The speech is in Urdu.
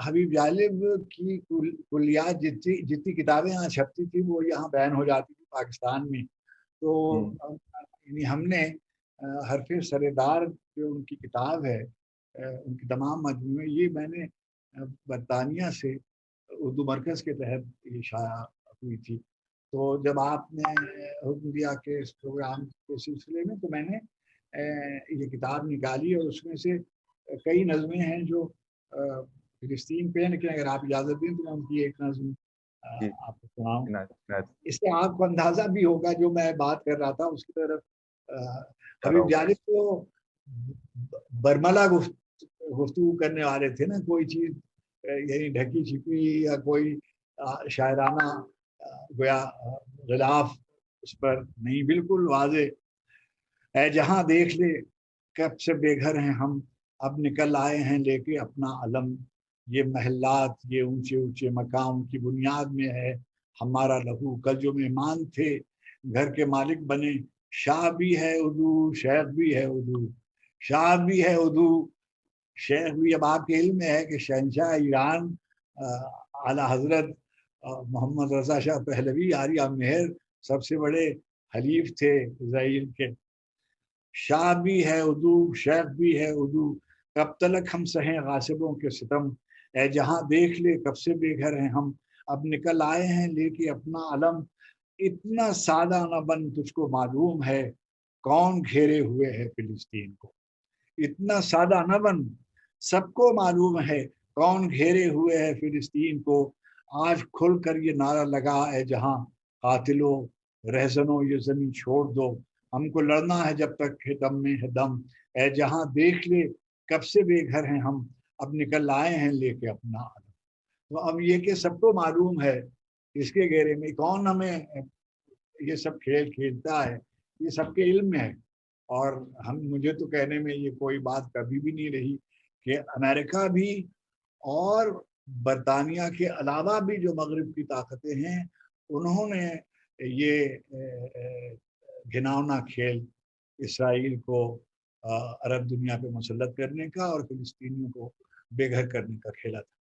حبیب جالب کی کلیات جتنی جتنی کتابیں یہاں چھپتی تھی وہ یہاں بین ہو جاتی تھی پاکستان میں. تو یعنی ہم نے حرف سردار جو ان کی کتاب ہے ان کی تمام مجموعے یہ میں نے برطانیہ سے اردو مرکز کے تحت یہ شائع ہوئی تھی. تو جب آپ نے حکم دیا کہ اس پروگرام کے سلسلے میں تو میں نے یہ کتاب نکالی اور اس میں سے کئی نظمیں ہیں جو فلسطین پہ ہیں، لیکن اگر آپ اجازت دیں تو میں ان کی ایک نظم آپ کو سناؤں. اس سے آپ کو اندازہ بھی ہوگا جو میں بات کر رہا تھا اس کی طرف. حبیب جالب تو برملا گفتگو کرنے والے تھے نا، کوئی چیز یعنی ڈھکی چھپی یا کوئی شاعرانہ گویا غلاف اس پر نہیں، بالکل واضح. اے جہاں دیکھ لے کب سے بے گھر ہیں ہم، اب نکل آئے ہیں لے کے اپنا علم. یہ محلات یہ اونچے اونچے مقام کی بنیاد میں ہے ہمارا لہو. کل جو مہمان تھے گھر کے مالک بنے، شاہ بھی ہے اردو شیخ بھی ہے اردو. شاہ بھی ہے اردو شیخ بھی. اب آپ کے علم میں ہے کہ شہنشاہ ایران اعلیٰ حضرت محمد رضا شاہ پہلوی آریہ مہر سب سے بڑے حلیف تھے اسرائیل کے. شاہ بھی ہے اردو شیخ بھی ہے اردو، کب تلک ہم سہیں غاصبوں کے ستم. اے جہاں دیکھ لے کب سے بے گھر ہیں ہم، اب نکل آئے ہیں لے کے اپنا علم. اتنا سادہ نہ بن تجھ کو معلوم ہے کون گھیرے ہوئے ہے فلسطین کو. اتنا سادہ نہ بن، سب کو معلوم ہے کون گھیرے ہوئے ہے فلسطین کو. آج کھل کر یہ نعرہ لگا اے جہاں قاتلو رہزنو یہ زمین چھوڑ دو. ہم کو لڑنا ہے جب تک ہے دم میں ہے دم. اے جہاں دیکھ لے کب سے بے گھر ہیں ہم، اب نکل آئے ہیں لے کے اپنا علم. تو اب یہ کہ سب کو معلوم ہے اس کے گھیرے میں کون ہمیں یہ سب کھیل کھیلتا ہے، یہ سب کے علم میں ہے. اور مجھے تو کہنے میں یہ کوئی بات کبھی بھی نہیں رہی کہ امریکہ بھی اور برطانیہ کے علاوہ بھی جو مغرب کی طاقتیں ہیں انہوں نے یہ گھناؤنا کھیل اسرائیل کو عرب دنیا پہ مسلط کرنے کا اور فلسطینیوں کو بے گھر کرنے کا کھیلا تھا.